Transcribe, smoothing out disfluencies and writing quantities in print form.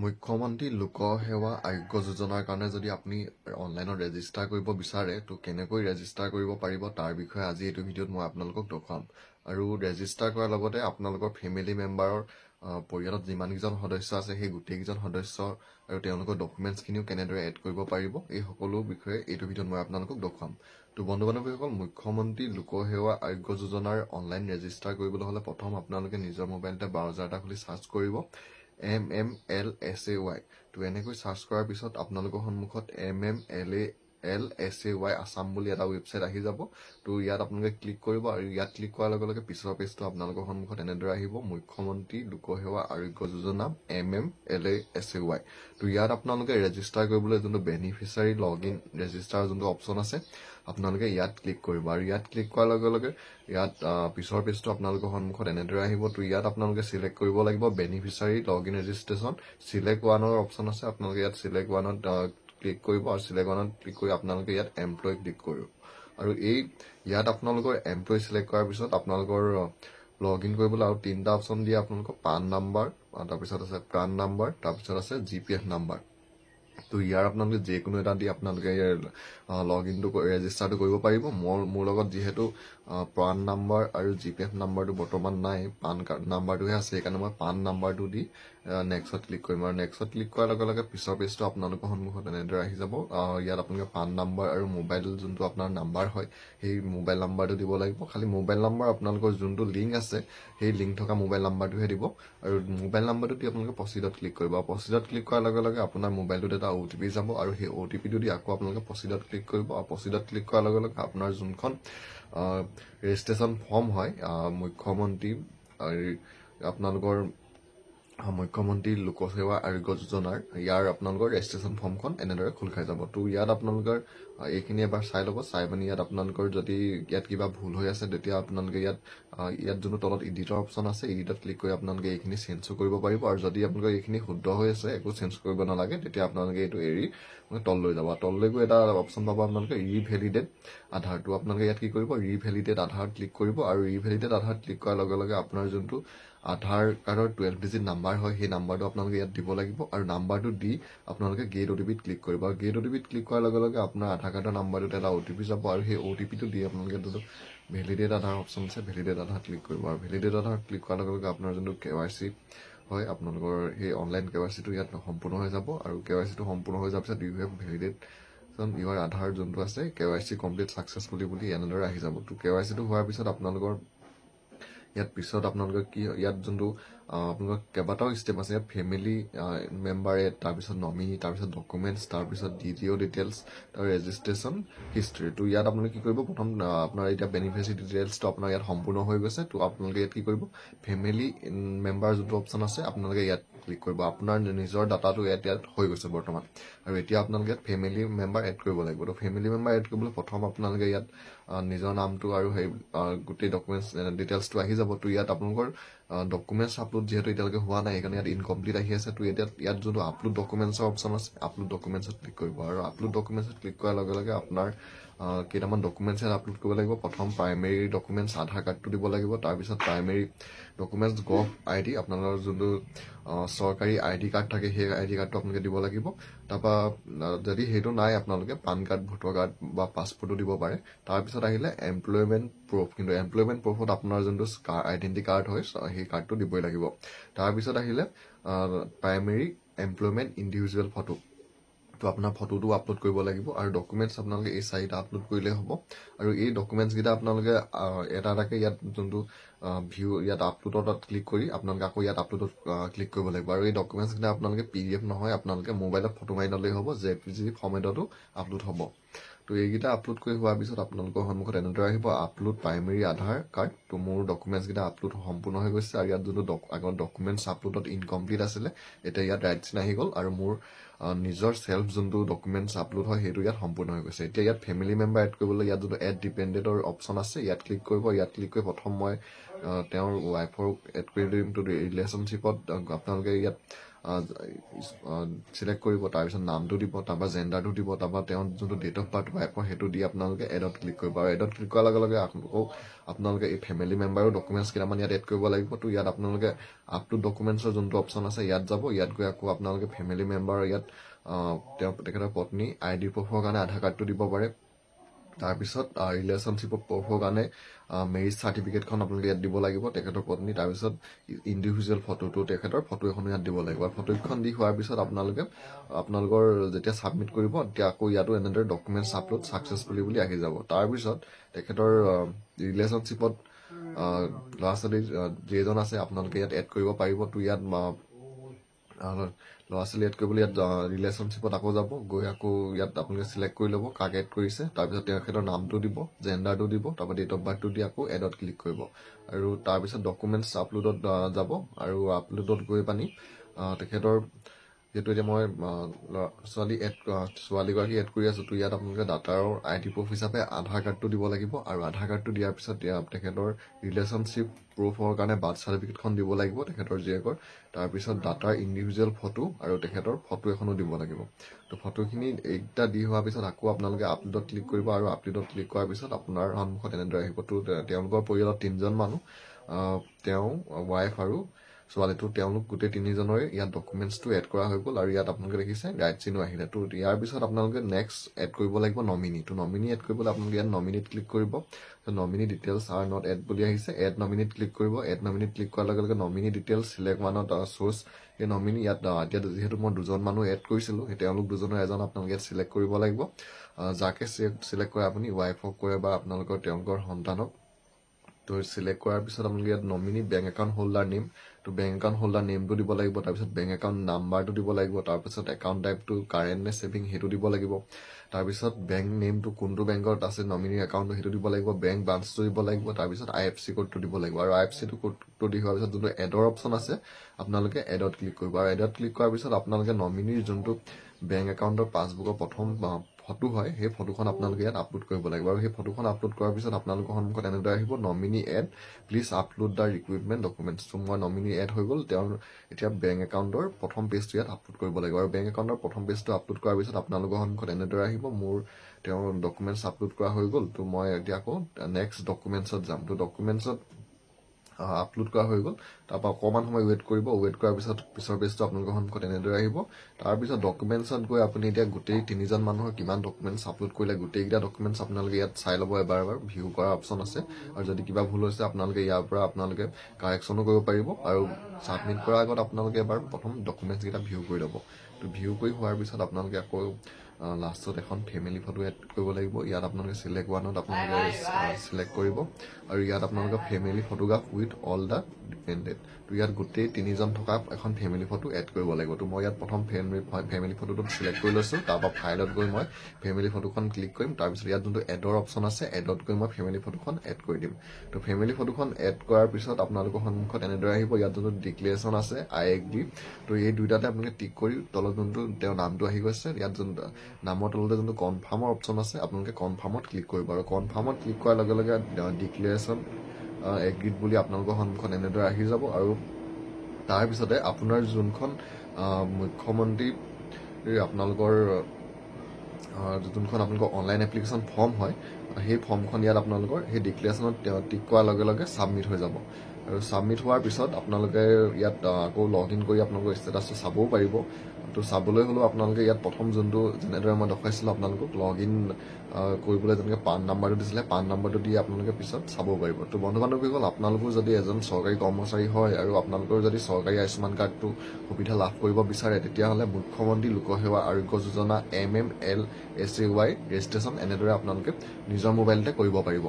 মুখ্যমন্ত্ৰী লোকসেৱা আৰোগ্য যোজনাৰ কাৰণে যদি আপুনি অনলাইনত ৰেজিষ্টাৰ কৰিব বিচাৰে তো কেনেকৈ ৰেজিষ্টাৰ কৰিব পাৰিব তাৰ বিষয়ে আজি এইটো ভিডিঅ'ত মই আপোনালোকক দেখুৱাম আৰু ৰেজিষ্টাৰ কৰাৰ লগতে আপোনালোকৰ ফেমিলি মেম্বাৰৰ পৰিয়ালত যিমানকেইজন সদস্য আছে সেই গোটেইকেইজন সদস্য আৰু তেওঁলোকৰ ডকুমেণ্টছখিনিও কেনেদৰে এড কৰিব পাৰিব এই সকলো বিষয়ে এইটো ভিডিঅ'ত মই আপোনালোকক দেখুৱাম। তো বন্ধু বান্ধৱীসকল, মুখ্যমন্ত্ৰী লোকসেৱা আৰোগ্য যোজনাৰ অনলাইন ৰেজিষ্টাৰ কৰিবলৈ হ'লে প্ৰথম আপোনালোকে নিজৰ মোবাইলতে ব্ৰাউজাৰ এটা খুলি চাৰ্চ কৰিব MMLSAY। তো এনেকৈ চাৰ্চ কৰাৰ পিছত আপোনালোকৰ সন্মুখত MMLSAY আছাম বুলি এটা ৱেবছাইট আহি যাব। তো ইয়াত আপোনালোকে ক্লিক কৰিব আৰু ইয়াত ক্লিক কৰাৰ লগে লগে পিছৰ পেজটো আপোনালোকৰ সন্মুখত এনেদৰে আহিব, মুখ্যমন্ত্ৰী লোকসেৱা আৰোগ্য যোজনা MMLSAY। তো ইয়াত আপোনালোকে ৰেজিষ্টাৰ কৰিবলৈ যোনটো বেনিফিচিয়াৰী লগইন ৰেজিষ্টাৰ যোনটো অপশ্যন আছে আপোনালোকে ইয়াত ক্লিক কৰিব আৰু ইয়াত ক্লিক কৰাৰ লগে লগে ইয়াত পিছৰ পেজটো আপোনালোকৰ সন্মুখত এনেদৰে আহিব। তো ইয়াত আপোনালোকে চিলেক্ট কৰিব লাগিব বেনিফিচিয়াৰী লগইন ৰেজিষ্ট্ৰেশ্যন। চিলেক্ট ওৱানৰ অপশ্যন আছে, আপোনালোকে ইয়াত চিলেক্ট ওৱানত ক্লিক কৰিব আৰু চিলেক্ট ওৱানত ক্লিক কৰি আপোনালোকে ইয়াত এমপ্লয় ক্লিক কৰিব আৰু ইয়াত আপোনালোকৰ এমপ্লয় চিলেক্ট কৰাৰ পিছত আপোনালোকৰ লগইন কৰিবলৈ আৰু তিনিটা অপশ্যন দিয়ে আপোনালোকৰ পান নাম্বাৰ, তাৰপিছত আছে প্ৰাণ নাম্বাৰ, তাৰপিছত আছে GPF নাম্বাৰ। তো ইয়াৰ আপোনালোকে যিকোনো এটা দি আপোনালোকে ইয়াৰ লগইনটো ৰেজিষ্টাৰটো কৰিব পাৰিব। মোৰ লগত যিহেতু প্ৰাণ নাম্বাৰ আৰু GPF নাম্বাৰটো বৰ্তমান নাই, পান কাৰ্ড নাম্বাৰটোহে আছে, সেইকাৰণে মই পান নাম্বাৰটো দি নেক্সট ক্লিক কৰিম আৰু নেক্সট ক্লিক কৰাৰ লগে লগে পিছৰ পেজটো আপোনালোকৰ সন্মুখত এনেদৰে আহি যাব। ইয়াত আপোনালোকে পান নাম্বাৰ আৰু মোবাইল যোনটো আপোনাৰ নাম্বাৰ হয় সেই মোবাইল নাম্বাৰটো দিব লাগিব। খালি মোবাইল নাম্বাৰ আপোনালোকৰ যোনটো লিংক আছে সেই লিংক থকা মোবাইল নাম্বাৰটোহে দিব আৰু মোবাইল নাম্বাৰটো দি আপোনালোকে প্ৰচিডত ক্লিক কৰিব আৰু প্ৰচিডত ক্লিক কৰাৰ লগে লগে আপোনাৰ মোবাইলটোত এটা OTP যাব আৰু সেই OTPটো দি আকৌ আপোনালোকে প্ৰচিডত ক্লিক কৰিব আৰু প্ৰচিডত ক্লিক কৰাৰ লগে লগে আপোনাৰ যোনখন ৰেজিষ্ট্ৰেশ্যন ফৰ্ম হয় মুখ্যমন্ত্ৰী আপোনালোকৰ মুখ্যমন্ত্ৰী লোকসেৱা আৰোগ্য যোজনাৰ ইয়াৰ আপোনালোকৰ ৰেজিষ্ট্ৰেশ্যন ফৰ্মখন এনেদৰে খোল খাই যাব। তো ইয়াত আপোনালোকৰ এইখিনি এবাৰ চাই ল'ব, চাই পিনি ইয়াত আপোনালোকৰ যদি ইয়াত কিবা ভুল হৈ আছে তেতিয়া আপোনালোকে ইয়াত যোনটো তলত এডিটৰ অপশ্যন আছে এডিটত ক্লিক কৰি আপোনালোকে এইখিনি চেঞ্জো কৰিব পাৰিব আৰু যদি আপোনালোকৰ এইখিনি শুদ্ধ হৈ আছে একো চেঞ্জ কৰিব নালাগে তেতিয়া আপোনালোকে এইটো এৰি তল লৈ যাব। তললৈ গৈ এটা অপশ্যন পাব আপোনালোকে ৰিভেলিডেট আধাৰ। তো আপোনালোকে ইয়াত কি কৰিব, ৰিভেলিডেট আধাৰ ক্লিক কৰিব আৰু ৰিভেলিডেট আধাৰ ক্লিক কৰাৰ লগে লগে আপোনাৰ যোনটো আধাৰ কাৰ্ডৰ 12 ডিজিট নাম্বাৰ হয় সেই নাম্বাৰটো আপোনালোকে ইয়াত দিব লাগিব আৰু নাম্বাৰটো দি আপোনালোকে গেট OTPত ক্লিক কৰিব আৰু গেট OTPত ক্লিক কৰাৰ লগে লগে আপোনাৰ আধাৰ কাৰ্ডৰ নাম্বাৰটোত এটা OTP যাব আৰু সেই OTPটো দি আপোনালোকে যোনটো ভেলিডেট আধাৰ অপশ্যন আছে ভেলিডেট আধাৰ ক্লিক কৰিব আৰু ভেলিডেট আধাৰ ক্লিক কৰাৰ লগে লগে আপোনাৰ যোনটো KYC হয় আপোনালোকৰ সেই অনলাইন KYCটো ইয়াত সম্পূৰ্ণ হৈ যাব আৰু KYCটো সম্পূৰ্ণ হৈ যোৱাৰ পিছত ইউ হেভ ভেলিডেট ইউৰ আধাৰ যোনটো আছে KYC কমপ্লিট ছাকচেছফুলি বুলি এনেদৰে আহি যাব। তো KYCটো হোৱাৰ পিছত আপোনালোকৰ ইয়াত পিছত আপোনালোকে কি ইয়াত যোনটো আপোনালোকৰ কেইবাটাও ষ্টেপ আছে, ইয়াত ফেমিলি মেম্বাৰ এড, তাৰপিছত নমিনি, তাৰপিছত ডকুমেণ্টছ, তাৰপিছত DDO ডিটেইলছ, তাৰ ৰেজিষ্ট্ৰেশ্যন হিষ্ট্ৰী। তো ইয়াত আপোনালোকে কি কৰিব, প্ৰথম আপোনাৰ এতিয়া বেনিফিচিয়াৰী ডিটেইলছটো আপোনাৰ ইয়াত সম্পূৰ্ণ হৈ গৈছে। তো আপোনালোকে ইয়াত কি কৰিব, ফেমিলি মেম্বাৰ যোনটো অপশ্যন আছে আপোনালোকে ইয়াত ক্লিক কৰিব। আপোনাৰ নিজৰ ডাটাটো ইয়াত হৈ গৈছে বৰ্তমান আৰু এতিয়া আপোনালোকে ইয়াত ফেমিলি মেম্বাৰ এড কৰিব লাগিব। তো ফেমিলি মেম্বাৰ এড কৰিবলৈ প্ৰথম আপোনালোকে ইয়াত নিজৰ নামটো আৰু সেই গোটেই ডকুমেণ্টছ ডিটেইলছটো আহি যাব। তো ইয়াত আপোনালোকৰ ডকুমেণ্টছ আপলোড যিহেতু এতিয়ালৈকে হোৱা নাই সেইকাৰণে ইয়াত ইনকমপ্লিট আহি আছে। তো ইয়াত যোনটো আপলোড ডকুমেণ্টছৰ অপশ্যন আছে আপলোড ডকুমেণ্টছত ক্লিক কৰিব আৰু আপলোড ডকুমেণ্টছত ক্লিক কৰাৰ লগে লগে আপোনাৰ কেইটামান ডকুমেণ্টছ ইয়াত আপলোড কৰিব লাগিব। প্ৰথম প্ৰাইমেৰী ডকুমেণ্টছ আধাৰ কাৰ্ডটো দিব লাগিব, তাৰপিছত প্ৰাইমেৰী ডকুমেণ্টছ গভ ID আপোনালোকৰ যোনটো চৰকাৰী ID কাৰ্ড থাকে সেই ID কাৰ্ডটো আপোনালোকে দিব লাগিব। তাৰপৰা যদি সেইটো নাই আপোনালোকে পান কাৰ্ড, ভোটাৰ কাৰ্ড বা পাছপৰ্টো দিব পাৰে। তাৰপিছত আহিলে এমপ্লয়মেণ্ট প্ৰুফ, কিন্তু এমপ্লয়মেণ্ট প্ৰুফত আপোনাৰ যোনটো আইডেণ্টি কাৰ্ড হয় সেই কাৰ্ডটো দিবই লাগিব। তাৰপিছত আহিলে প্ৰাইমেৰী এমপ্লয়মেণ্ট ইণ্ডিভিজুৱেল ফটো, তো আপোনাৰ ফটোটো আপলোড কৰিব লাগিব আৰু ডকুমেণ্টছ আপোনালোকে এই 4টা আপলোড কৰিলেই হ'ব আৰু এই ডকুমেণ্টছকেইটা আপোনালোকে এটা এটাকৈ ইয়াত যোনটো ভিউ ইয়াত আপলোডত ক্লিক কৰি আপোনালোকে আকৌ ইয়াত আপলোডত ক্লিক কৰিব লাগিব আৰু এই ডকুমেণ্টছকেইটা আপোনালোকে PDF নহয়, আপোনালোকে মোবাইলত ফটো মাৰি ল'লেই হ'ব, JPG ফৰ্মেটতো আপলোড হ'ব। তো এইকেইটা আপলোড কৰি হোৱাৰ পিছত আপোনালোকৰ সন্মুখত এনেদৰে আহিব আপলোড প্ৰাইমেৰী আধাৰ কাৰ্ড। তো মোৰ ডকুমেণ্টছকেইটা আপলোড সম্পূৰ্ণ হৈ গৈছে আৰু ইয়াত যোনটো আগত ডকুমেণ্টছ আপলোডত ইনকমপ্লিট আছিলে এতিয়া ইয়াত ৰাইট চিন আহি গ'ল আৰু মোৰ নিজৰ সেলফ যোনটো ডকুমেণ্টছ আপলোড হয় সেইটো ইয়াত সম্পূৰ্ণ হৈ গৈছে। এতিয়া ইয়াত ফেমিলি মেম্বাৰ এড কৰিবলৈ ইয়াত যোনটো এড ডিপেণ্ডেণ্টৰ অপশ্যন আছে ইয়াত ক্লিক কৰিব। ইয়াত ক্লিক কৰি প্ৰথম মই তেওঁৰ ৱাইফৰ এড কৰি দিম। তো ৰিলেশ্যনশ্বিপত আপোনালোকে ইয়াত চিলেক্ট কৰিব, তাৰপিছত নামটো দিব, তাৰপৰা জেণ্ডাৰটো দিব, তাৰপৰা তেওঁৰ যোনটো ডেট অফ বাৰ্থ পায় সেইটো দি আপোনালোকে এডত ক্লিক কৰিব। আৰু এডত ক্লিক কৰাৰ লগে লগে আপোনালোকে এই ফেমিলি মেম্বাৰো ডকুমেণ্টছ কেইটামান ইয়াত এড কৰিব লাগিব। তো ইয়াত আপোনালোকে আপলোড ডকুমেণ্টছৰ যোনটো অপশ্যন আছে ইয়াত যাব। ইয়াত গৈ আকৌ আপোনালোকে ফেমিলি মেম্বাৰ ইয়াত তেখেতৰ পত্নী ID প্ৰুফৰ কাৰণে আধাৰ কাৰ্ডটো দিব পাৰে। তাৰপিছত ৰিলেশ্যনশ্বিপৰ প্ৰুফৰ কাৰণে মেৰিজ চাৰ্টিফিকেটখন আপোনালোকে ইয়াত দিব লাগিব তেখেতৰ পত্নী। তাৰপিছত ইণ্ডিভিজুৱেল ফটোটো তেখেতৰ ফটো এখনো ইয়াত দিব লাগিব। আৰু ফটোখন দি হোৱাৰ পিছত আপোনালোকৰ যেতিয়া ছাবমিট কৰিব তেতিয়া আকৌ ইয়াতো এনেদৰে ডকুমেণ্টছ আপলোড ছাকচেছফুলি বুলি আহি যাব। তাৰপিছত তেখেতৰ ৰিলেশ্যনশ্বিপত ল'ৰা ছোৱালী যিজন আছে আপোনালোকে ইয়াত এড কৰিব পাৰিব। তো ইয়াত ল'ৰা ছোৱালী এড কৰিবলৈ ইয়াত ৰিলেশ্যনশ্বিপত আকৌ যাব, গৈ আকৌ ইয়াত আপোনালোকে চিলেক্ট কৰি ল'ব কাক এড কৰিছে। তাৰপিছত তেখেতৰ নামটো দিব, জেণ্ডাৰটো দিব, তাৰপৰা ডেট অফ বাৰ্থটো দি আকৌ এডত ক্লিক কৰিব। আৰু তাৰপিছত ডকুমেণ্টছ আপলোডত যাব। আৰু আপলোডত গৈ তেখেতৰ যিহেতু এতিয়া মই ছোৱালীগৰাকী এড কৰি আছোঁ, তো ইয়াত আপোনালোকে ডাটাৰ ID প্ৰুফ হিচাপে আধাৰ কাৰ্ডটো দিব লাগিব। আৰু আধাৰ কাৰ্ডটো দিয়াৰ পিছত তেখেতৰ ৰিলেশ্যনশ্বিপ প্ৰুফৰ কাৰণে বাৰ্থ চাৰ্টিফিকেটখন দিব লাগিব তেখেতৰ জীয়েকৰ। তাৰপিছত ডাটাৰ ইণ্ডিভিজুৱেল ফটো আৰু তেখেতৰ ফটো এখনো দিব লাগিব। তো ফটোখিনি এইকেইটা দি হোৱাৰ পিছত আকৌ আপোনালোকে আপলোডত ক্লিক কৰিব। আৰু আপলোডত ক্লিক কৰাৰ পিছত আপোনাৰ সন্মুখত এনেদৰে আহিব। তো তেওঁলোকৰ পৰিয়ালত 3জন মানুহ, তেওঁ, ৱাইফ আৰু ছোৱালীটো, তেওঁলোক গোটেই 3জনৰে ইয়াত ডকুমেণ্টছটো এড কৰা হৈ গ'ল। আৰু ইয়াত আপোনালোকে দেখিছে ৰাইট চিনো আহিলে। তো ইয়াৰ পিছত আপোনালোকে নেক্সট এড কৰিব লাগিব নমিনি। তো নমিনি এড কৰিবলৈ আপোনালোকে ইয়াত নমিনিত ক্লিক কৰিব। Nominee details are not add বুলি আহিছে, এড নমিনিত ক্লিক কৰিব। এড নমিনিত ক্লিক কৰাৰ লগে লগে নমিনি ডিটেইলছ চিলেক্ট ওৱানত চ'ৰ্চ এই নমিনি ইয়াত এতিয়া যিহেতু মই 2জন মানুহ এড কৰিছিলোঁ, সেই তেওঁলোক 2জনৰ এজন আপোনালোকে ইয়াত চিলেক্ট কৰিব লাগিব। যাকে চিলেক্ট কৰে আপুনি, ৱাইফক কৰে বা তেওঁলোকৰ সন্তানক। তো চিলেক্ট কৰাৰ পিছত আপোনালোকে ইয়াত nominee bank account holder name, তো বেংক একাউণ্ট হোল্ডাৰ নেমটো দিব লাগিব। তাৰপিছত বেংক একাউণ্ট নাম্বাৰটো দিব লাগিব। তাৰপিছত একাউণ্ট টাইপটো কাৰেণ্ট নে ছেভিং সেইটো দিব লাগিব। তাৰপিছত বেংক নেমটো কোনটো বেংকত আছে নমিনি একাউণ্টটো সেইটো দিব লাগিব। বেংক ব্ৰাঞ্চটো দিব লাগিব। তাৰপিছত IFSC কোডটো দিব লাগিব। আৰু IFSC কোডটো দি হোৱাৰ পিছত যোনটো এডৰ অপশ্যন আছে আপোনালোকে এডত ক্লিক কৰিব। আৰু এডত ক্লিক কৰাৰ পিছত আপোনালোকে নমিনিৰ যোনটো বেংক একাউণ্টৰ পাছবুকৰ প্ৰথম ফটো হয় সেই ফটোখন আপোনালোকে ইয়াত আপলোড কৰিব লাগিব। আৰু সেই ফটোখন আপলোড কৰাৰ পিছত আপোনালোকৰ সন্মুখত এনেদৰে আহিব nominee add, please upload the requirement documents. তো মই নমিনি এড হৈ গ'ল। তেওঁৰ এতিয়া বেংক একাউণ্টৰ প্ৰথম পেজটো ইয়াত আপলোড কৰিব লাগিব। আৰু বেংক একাউণ্টৰ প্ৰথম পেজটো আপলোড কৰাৰ পিছত আপোনালোকৰ সন্মুখত এনেদৰে আহিব, তেওঁৰ ডকুমেণ্টছ আপলোড কৰা হৈ গ'ল। তো মই এতিয়া আকৌ নেক্সট ডকুমেণ্টছত যাম। তো ডকুমেণ্টছত আপলোড কৰা হৈ গ'ল। তাৰপৰা অকণমান সময় ৱেইট কৰিব। ৱেইট কৰাৰ পিছত পিছৰ পেজটো আপোনালোকৰ সন্মুখত এনেদৰে আহিব। তাৰপিছত ডকুমেণ্টছত গৈ আপুনি এতিয়া গোটেই 3জন মানুহৰ কিমান ডকুমেণ্টছ আপলোড কৰিলে গোটেইকেইটা ডকুমেণ্টছ আপোনালোকে ইয়াত চাই ল'ব এবাৰ ভিউ কৰাৰ অপশ্যন আছে। আৰু যদি কিবা ভুল হৈছে আপোনালোকে ইয়াৰ পৰা আপোনালোকে কাৰেকশ্যনো কৰিব পাৰিব। আৰু ছাবমিট কৰাৰ আগত আপোনালোকে এবাৰ প্ৰথম ডকুমেণ্টছকেইটা ভিউ কৰি ল'ব। তো ভিউ কৰি হোৱাৰ পিছত আপোনালোকে আকৌ লাষ্টত এখন ফেমিলি ফটো এড কৰিব লাগিব। ইয়াত আপোনালোকে চিলেক্ট ওৱানত আপোনালোকে চিলেক্ট কৰিব। আৰু ইয়াত আপোনালোকে family photograph with all the dependent, তো ইয়াত গোটেই 3জন থকা এখন ফেমিলি ফটো এড কৰিব লাগিব। তো মই ইয়াত প্ৰথম ফেমিলি ফটোটো চিলেক্ট কৰি লৈছোঁ। তাৰপৰা ফাইলত গৈ মই ফেমিলি ফটোখন ক্লিক কৰিম। তাৰপিছত ইয়াত যোনটো এডৰ অপশ্যন আছে এডত গৈ মই ফেমিলি ফটোখন এড কৰি দিম। তো ফেমিলি ফটোখন এড কৰাৰ পিছত আপোনালোকৰ সন্মুখত এনেদৰে আহিব। ইয়াত যোনটো ডিক্লেৰেশ্যন আছে I agree, তো এই দুইটাতে আপোনালোকে টিক কৰি তলত যোনটো তেওঁৰ নামটো আহি গৈছে ইয়াত যোনটো নামৰ তলতে যোনটো কনফাৰ্মৰ অপশ্যন আছে আপোনালোকে কনফাৰ্মত ক্লিক কৰিব। আৰু কনফাৰ্মত ক্লিক কৰাৰ লগে লগে ডিক্লেৰেশ্যন এগ্ৰিড বুলি আপোনালোকৰ সন্মুখত এনেদৰে আহি যাব। আৰু তাৰপিছতে আপোনাৰ যোনখন মুখ্যমন্ত্ৰী আপোনালোকৰ অনলাইন এপ্লিকেশ্যন ফৰ্ম হয় সেই ফৰ্মখন ইয়াত আপোনালোকৰ সেই ডিক্লেৰেশ্যনত টিক কৰাৰ লগে লগে ছাবমিট হৈ যাব। আৰু ছাবমিট হোৱাৰ পিছত আপোনালোকে ইয়াত আকৌ লগ ইন কৰি আপোনালোকৰ ষ্টেটাছটো চাবও পাৰিব। তো চাবলৈ হ'লেও আপোনালোকে ইয়াত প্ৰথম যোনটো যেনেদৰে মই দেখুৱাইছিলোঁ আপোনালোকক লগ ইন কৰিবলৈ যেনেকৈ পান নাম্বাৰটো দিছিলে পান নাম্বাৰটো দি আপোনালোকে পিছত চাব পাৰিব। তো বন্ধু বান্ধৱীসকল, আপোনালোকো যদি এজন চৰকাৰী কৰ্মচাৰী হয় আৰু আপোনালোকৰ যদি চৰকাৰী আয়ুষ্মান কাৰ্ডটো সুবিধা লাভ কৰিব বিচাৰে তেতিয়াহ'লে মুখ্যমন্ত্ৰী লোকসেৱা আৰোগ্য যোজনা MMLSAY ৰেজিষ্ট্ৰেশ্যন এনেদৰে আপোনালোকে নিজৰ মোবাইলতে কৰিব পাৰিব।